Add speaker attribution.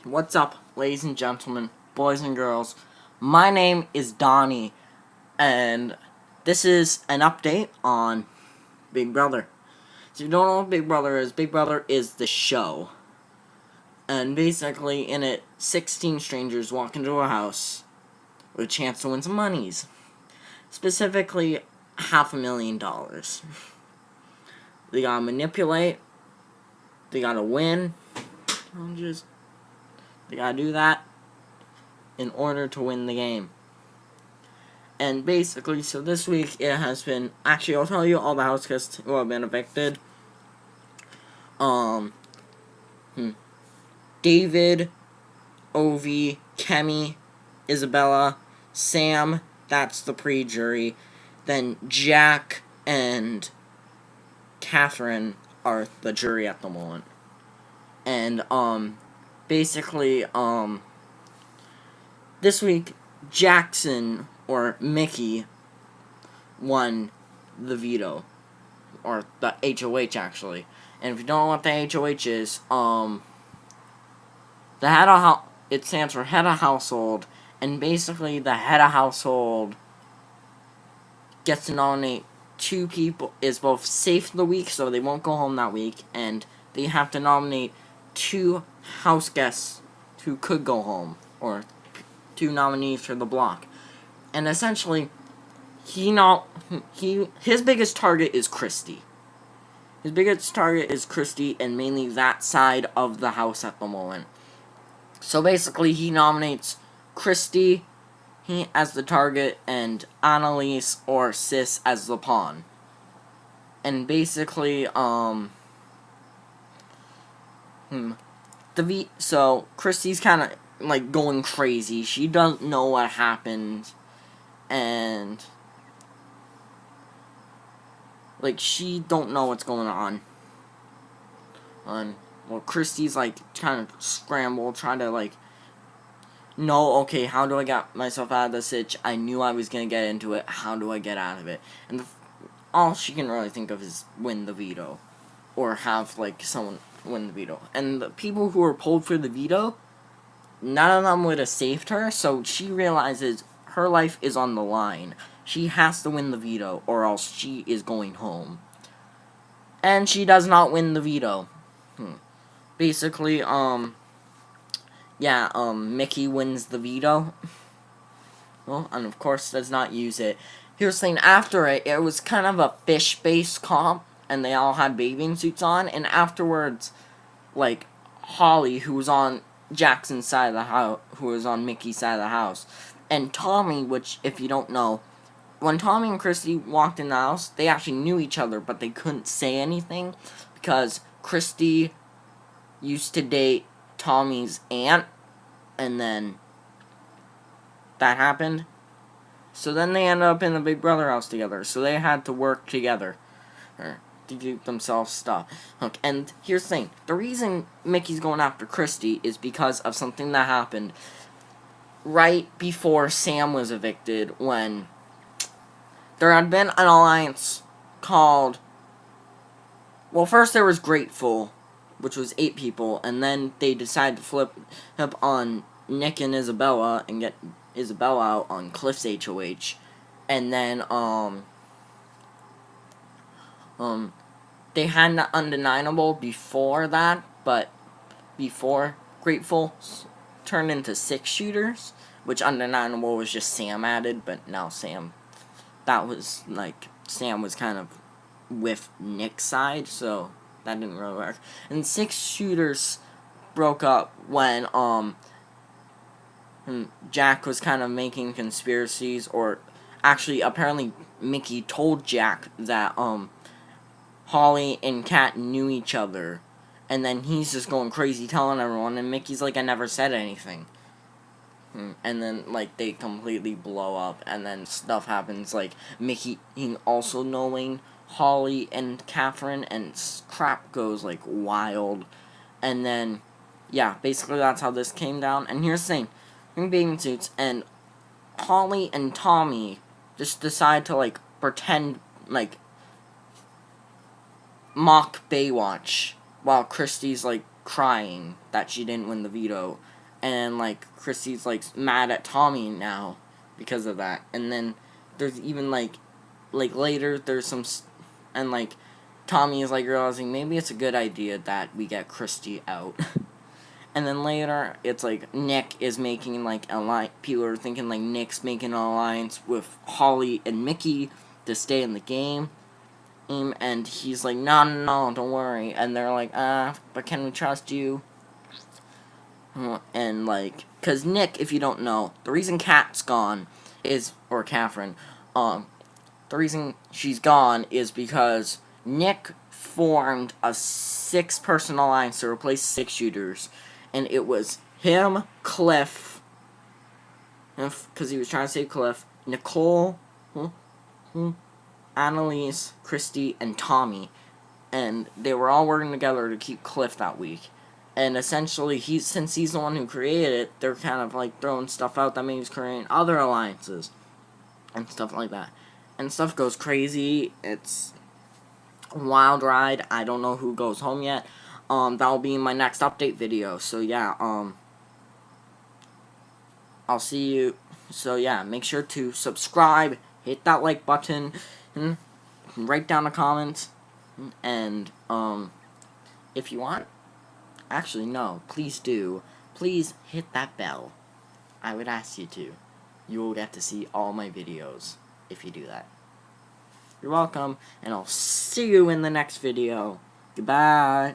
Speaker 1: What's up, ladies and gentlemen, boys and girls? My name is Donnie, and this is an update on Big Brother. So if you don't know what Big Brother is the show. And basically, in it, 16 strangers walk into a house with a chance to win some monies. Specifically, $500,000. They gotta manipulate, they gotta win, they gotta do that in order to win the game. And basically, so this week it has been, actually I'll tell you all the house guests who have been evicted. David, Ovi, Kemi, Isabella, Sam, that's the pre-jury, then Jack and Catherine are the jury at the moment. And, basically, this week, Jackson, or Michie, won the veto. Or the HOH, actually. And if you don't know what the HOH is, it stands for head of household. And basically, the head of household gets to nominate two people, is both safe the week, so they won't go home that week, and they have to nominate two house guests who could go home, or two nominees for the block. And essentially, his biggest target is Christie. His biggest target is Christie, and mainly that side of the house at the moment. So basically, he nominates Christie as the target, and Annalise or Sis as the pawn. And basically, so Christie's kind of like going crazy. She doesn't know what happened, and like she don't know what's going on. Well, Christie's like kind of scrambled, trying to like know, okay, how do I get myself out of this sitch? I knew I was gonna get into it. How do I get out of it? And all she can really think of is win the veto, or have like someone win the veto. And the people who were pulled for the veto, none of them would have saved her. So she realizes her life is on the line. She has to win the veto, or else she is going home. And she does not win the veto. Basically, Michie wins the veto. Well, and of course does not use it. Here's the thing, after it was kind of a fish-based comp, and they all had bathing suits on, and afterwards, like, Holly, who was on Jackson's side of the house, who was on Mickey's side of the house, and Tommy, which, if you don't know, when Tommy and Christie walked in the house, they actually knew each other, but they couldn't say anything, because Christie used to date Tommy's aunt, and then that happened. So then they ended up in the Big Brother house together, so they had to work together to keep themselves stuff. Okay, and here's the thing, the reason Mickey's going after Christie is because of something that happened right before Sam was evicted, when there had been an alliance called, well, first there was Grateful, which was 8 people, and then they decided to flip up on Nick and Isabella and get Isabella out on Cliff's HOH. And then, they had the Undeniable before that, but before Grateful turned into 6 shooters, which Undeniable was just Sam added, but now Sam was kind of with Nick's side, so that didn't really work. And 6 shooters broke up when, Jack was kind of making conspiracies, or actually, apparently, Mickey told Jack that, Holly and Kat knew each other, and then he's just going crazy telling everyone, and Mickey's like, I never said anything. And then, like, they completely blow up, and then stuff happens, like, Mickey also knowing Holly and Catherine, and crap goes, like, wild. And then, yeah, basically that's how this came down. And here's the thing, in bathing suits, and Holly and Tommy just decide to, like, pretend, like, mock Baywatch, while Christie's, like, crying that she didn't win the veto. and like Christie's like mad at Tommy now because of that. And then there's even like later there's some and like Tommy is like realizing maybe it's a good idea that we get Christie out. And then later it's like Nick is making like people are thinking like Nick's making an alliance with Holly and Mickey to stay in the game. And he's like, no, don't worry. And they're like, but can we trust you? And like, cause Nick, if you don't know, the reason Kat's gone or Catherine, the reason she's gone is because Nick formed a 6-person alliance to replace 6 shooters, and it was him, Cliff, because he was trying to save Cliff, Nicole, Annalise, Christie, and Tommy, and they were all working together to keep Cliff that week. And essentially, since he's the one who created it, they're kind of like throwing stuff out that maybe he's creating other alliances and stuff like that. And stuff goes crazy. It's a wild ride. I don't know who goes home yet. That'll be in my next update video. So yeah, I'll see you. So yeah, make sure to subscribe, hit that like button, write down a comment, and if you want, actually no, please do. Please hit that bell. I would ask you to. You will get to see all my videos if you do that. You're welcome, and I'll see you in the next video. Goodbye.